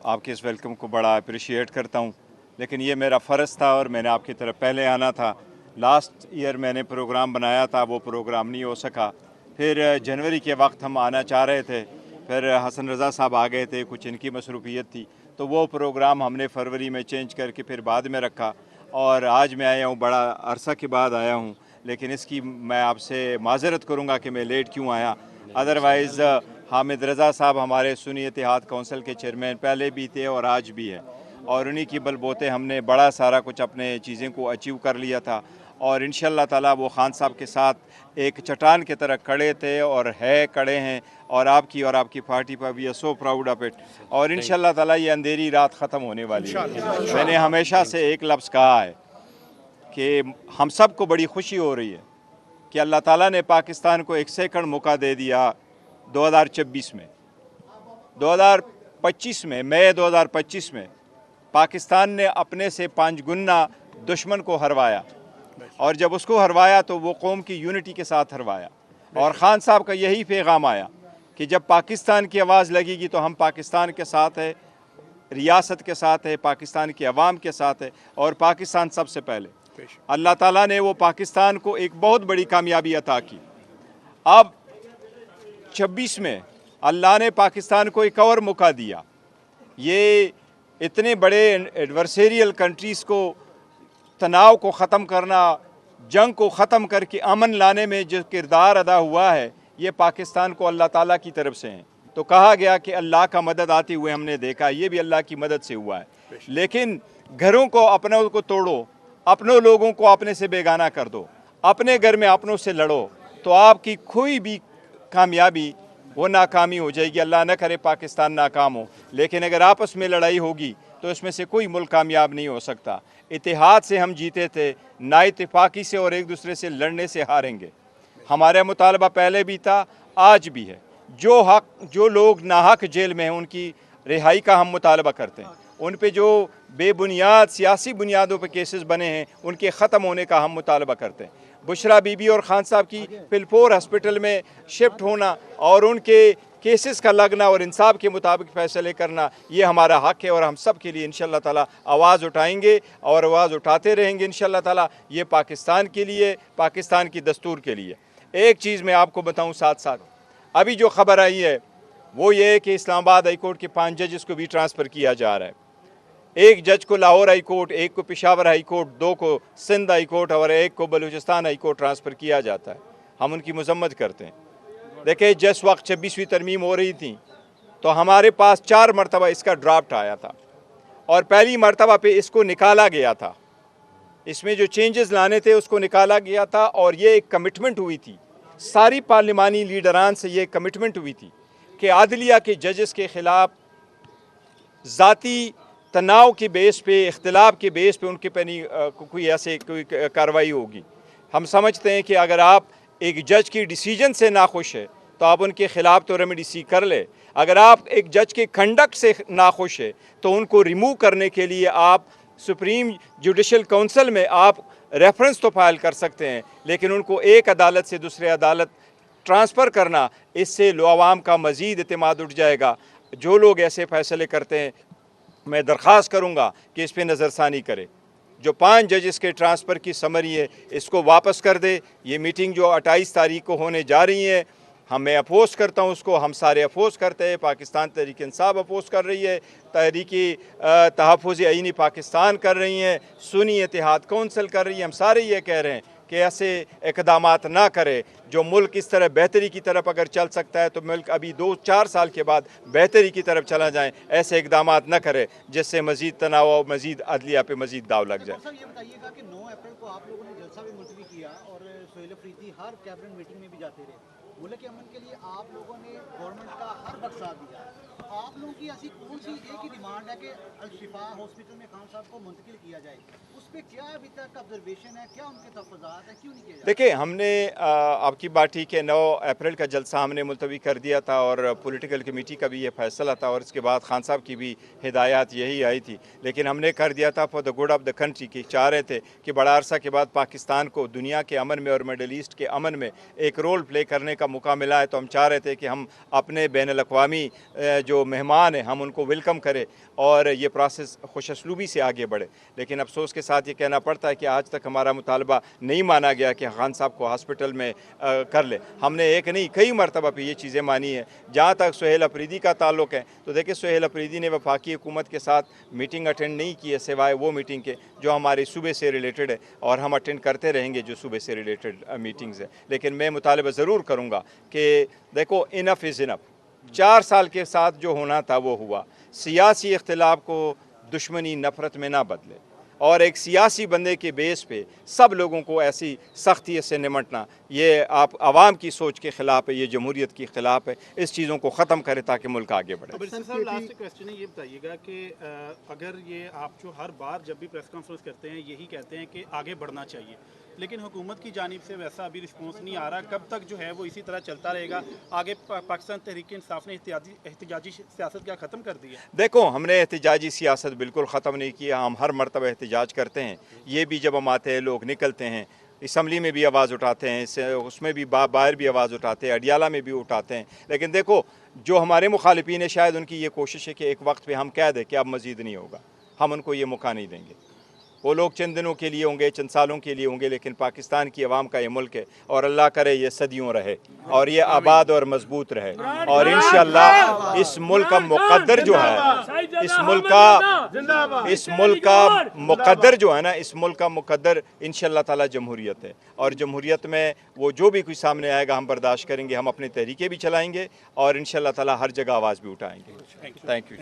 आपके इस वेलकम को बड़ा अप्रिशिएट करता हूँ, लेकिन ये मेरा फ़र्ज़ था और मैंने आपकी तरफ पहले आना था। लास्ट ईयर मैंने प्रोग्राम बनाया था, वो प्रोग्राम नहीं हो सका। फिर जनवरी के वक्त हम आना चाह रहे थे, फिर हसन रज़ा साहब आ गए थे, कुछ इनकी मसरूफियत थी, तो वो प्रोग्राम हमने फरवरी में चेंज करके फिर बाद में रखा और आज मैं आया हूँ, बड़ा अरसा के बाद आया हूँ। लेकिन इसकी मैं आपसे माज़रत करूँगा कि मैं लेट क्यों आया। अदरवाइज़ हामिद रज़ा साहब हमारे सुन्नी इत्तेहाद कौंसिल के चेयरमैन पहले भी थे और आज भी है, और उन्हीं की बलबूते हमने बड़ा सारा कुछ अपने चीज़ें को अचीव कर लिया था। और इंशाअल्लाह ताला वो खान साहब के साथ एक चट्टान की तरह खड़े थे और खड़े हैं, और आपकी पार्टी पर we are so proud of it. और इंशाअल्लाह ताला ये अंधेरी रात ख़त्म होने वाली है। मैंने हमेशा से एक लफ्ज़ कहा है कि हम सब को बड़ी खुशी हो रही है कि अल्लाह ताला ने पाकिस्तान को एक सेकंड मौका दे दिया 2026 में। 2025 में, मई 2025 में पाकिस्तान ने अपने से 5 गुना दुश्मन को हरवाया, और जब उसको हरवाया तो वो कौम की यूनिटी के साथ हरवाया। और ख़ान साहब का यही पैगाम आया कि जब पाकिस्तान की आवाज़ लगेगी तो हम पाकिस्तान के साथ है, रियासत के साथ है, पाकिस्तान की आवाम के साथ है, और पाकिस्तान सबसे पहले। अल्लाह ताला ने वो पाकिस्तान को एक बहुत बड़ी कामयाबी अता की। अब 26 में अल्लाह ने पाकिस्तान को एक और मौका दिया। ये इतने बड़े एडवर्सेरियल कंट्रीज़ को तनाव को ख़त्म करना, जंग को ख़त्म करके अमन लाने में जो किरदार अदा हुआ है, ये पाकिस्तान को अल्लाह ताला की तरफ से है। तो कहा गया कि अल्लाह का मदद आते हुए हमने देखा, ये भी अल्लाह की मदद से हुआ है। लेकिन घरों को अपनों को तोड़ो, अपनों लोगों को अपने से बेगाना कर दो, अपने घर में अपनों से लड़ो, तो आपकी कोई भी कामयाबी वो नाकामी हो जाएगी। अल्लाह न करे पाकिस्तान नाकाम हो, लेकिन अगर आपस में लड़ाई होगी तो इसमें से कोई मुल्क कामयाब नहीं हो सकता। इत्तेहाद से हम जीते थे, ना इत्तेफाकी से और एक दूसरे से लड़ने से हारेंगे। हमारा मुतालबा पहले भी था, आज भी है। जो लोग नाहक जेल में हैं उनकी रिहाई का हम मुतालबा करते हैं। उन पे जो बेबुनियाद सियासी बुनियादों पर केसेस बने हैं उनके ख़त्म होने का हम मुतालबा करते हैं। बुशरा बीबी और खान साहब की पिलपोर हॉस्पिटल में शिफ्ट होना और उनके केसेस का लगना और इंसाफ के मुताबिक फ़ैसले करना, ये हमारा हक़ है, और हम सब के लिए इंशाअल्लाह ताला आवाज़ उठाएंगे और आवाज़ उठाते रहेंगे इंशाअल्लाह ताला। ये पाकिस्तान के लिए, पाकिस्तान की दस्तूर के लिए। एक चीज़ मैं आपको बताऊँ साथ साथ, अभी जो ख़बर आई है वो ये है कि इस्लामाबाद हाई कोर्ट के 5 जजेस को भी ट्रांसफ़र किया जा रहा है। एक जज को लाहौर हाई कोर्ट, एक को पेशावर हाई कोर्ट, 2 को सिंध हाई कोर्ट और एक को बलूचिस्तान हाई कोर्ट ट्रांसफ़र किया जाता है। हम उनकी मज़म्मत करते हैं। देखिए, जिस वक्त 26वीं तरमीम हो रही थी तो हमारे पास 4 मरतबा इसका ड्राफ्ट आया था, और पहली मरतबा पे इसको निकाला गया था। इसमें जो चेंजेस लाने थे उसको निकाला गया था, और ये एक कमिटमेंट हुई थी, सारी पार्लिमानी लीडरान से ये कमिटमेंट हुई थी कि आदलिया के जजेस के ख़िलाफ़ ज़ाती तनाव के बेस पे, इख्तिलाफ के बेस पे उनके पे नहीं कोई ऐसे कोई कार्रवाई होगी। हम समझते हैं कि अगर आप एक जज की डिसीजन से नाखुश है तो आप उनके ख़िलाफ़ तो रेमेडी सी कर ले। अगर आप एक जज के कंडक्ट से नाखुश है तो उनको रिमूव करने के लिए आप सुप्रीम जुडिशल काउंसिल में आप रेफरेंस तो फाइल कर सकते हैं, लेकिन उनको एक अदालत से दूसरे अदालत ट्रांसफ़र करना, इससे आवाम का मज़ीद एतमाद उठ जाएगा। जो लोग ऐसे फ़ैसले करते हैं, मैं दरख्वास्त करूँगा कि इस पर नज़रसानी करे। जो 5 जजेस के ट्रांसफ़र की समरी है इसको वापस कर दे। ये मीटिंग जो 28 तारीख को होने जा रही है, मैं अपोज़ करता हूँ उसको, हम सारे अपोज़ करते हैं। पाकिस्तान तहरीक इंसाफ अपोज़ कर रही है, तहरीकी तहफ़्फ़ुज़ आईनी पाकिस्तान कर रही हैं, सुन्नी इत्तेहाद कौंसिल कर रही है। हम सारे ये कह रहे हैं कि ऐसे इक़दामात ना करे। जो मुल्क इस तरह बेहतरी की तरफ अगर चल सकता है तो मुल्क अभी 2-4 साल के बाद बेहतरी की तरफ चला जाए। ऐसे इक़दामात ना करे जिससे मज़ीद तनाव और मज़ीद अदलिया पे मज़ीद दाव लग जाए। सर, ये बताइएगा कि 9 अप्रैल को आप लोगों ने जलसा भी मुलतवी किया और सोहेल अफरीदी हर कैबिनेट मीटिंग में भी जाते रहे। मुल्क के अमन के लिए आप लोगों ने गवर्नमेंट का हर वक्त साथ दिया। आप लोगों की ऐसी कौन सी एक ही डिमांड है कि अल-शिफा हॉस्पिटल में खान साहब को मुंतकिल किया जाए? उस पर क्या अभी तक ऑब्जर्वेशन है, क्या उनके तफज़ात है, क्यों नहीं किया? देखिए, हमने आपकी पार्टी के 9 अप्रैल का जलसा हमने मुलतवी कर दिया था, और पॉलिटिकल कमेटी का भी ये फैसला था, और इसके बाद खान साहब की भी हिदायत यही आई थी। लेकिन हमने कर दिया था for the good of the country, कि चाह रहे थे कि बड़ा अरसा के बाद पाकिस्तान को दुनिया के अमन में और मिडल ईस्ट के अमन में एक रोल प्ले करने का मौका मिला है तो हम चाह रहे थे कि हम अपने बैनुल-अक़वामी जो मेहमान हैं हम उनको वेलकम करें और ये प्रोसेस खुशअस्लूबी से आगे बढ़े। लेकिन अफसोस के साथ ये कहना पड़ता है कि आज तक हमारा मुतालबा नहीं माना गया कि खान साहब को हॉस्पिटल में कर ले। हमने एक नहीं कई मरतबा पे ये चीज़ें मानी हैं। जहाँ तक सुहेल अफरीदी का ताल्लुक़ है तो देखिए सुहेल अफरीदी ने वफाकी हुकूमत के साथ मीटिंग अटेंड नहीं की है सिवाय वो मीटिंग के जो हमारे सूबे से रिलेटेड है और हम अटेंड करते रहेंगे जो सूबे से रिलेटेड मीटिंग्स है। लेकिन मैं मुतालबा ज़रूर करूँगा कि देखो इनफ इज़ इनफ। 4 साल के साथ जो होना था वो हुआ। सियासी इख्तिलाफ को दुश्मनी नफ़रत में ना बदले और एक सियासी बंदे के बेस पे सब लोगों को ऐसी सख्ती से निमटना ये आप आवाम की सोच के ख़िलाफ़ है, ये जमहूरियत के ख़िलाफ़ है। इस चीज़ों को ख़त्म करें ताकि मुल्क आगे बढ़े। अब इरशाद साहब लास्ट क्वेश्चन है, ये बताइएगा कि अगर ये आप जो हर बार जब भी प्रेस कॉन्फ्रेंस करते हैं यही कहते हैं कि आगे बढ़ना चाहिए, लेकिन हुकूमत की जानिब से वैसा अभी रिस्पॉन्स नहीं आ रहा, कब तक जो है वो इसी तरह चलता रहेगा? आगे पाकिस्तान तहरीक इंसाफ ने एहतिजाजी सियासत क्या ख़त्म कर दी है? देखो हमने एहतिजाजी सियासत बिल्कुल ख़त्म नहीं किया। हम हर मरतबा एहतिजाज करते हैं। ये भी जब हम आते हैं लोग निकलते हैं, असम्बली में भी आवाज़ उठाते हैं, उसमें भी बाहर भी आवाज़ उठाते हैं, अडियाला में भी उठाते हैं। लेकिन देखो जो हमारे मुखालिफिन है शायद उनकी ये कोशिश है कि एक वक्त पे हम कह दें कि अब मज़ीद नहीं होगा। हम उनको ये मौका नहीं देंगे। वो लोग चंद दिनों के लिए होंगे, चंद सालों के लिए होंगे, लेकिन पाकिस्तान की आवाम का ये मुल्क है और अल्लाह करे ये सदियों रहे और ये आबाद और मजबूत रहे और इंशाअल्लाह इस मुल्क का मुक़द्दर जो है, इस मुल्क का मुक़द्दर जो है ना, इस मुल्क का मुक़द्दर इंशाअल्लाह ताला जमहूरियत है और जमहूरियत में वो जो भी कुछ सामने आएगा हम बर्दाश्त करेंगे। हम अपने तहरीके भी चलाएँगे और इंशाअल्लाह ताला हर जगह आवाज़ भी उठाएँगे। Thank you.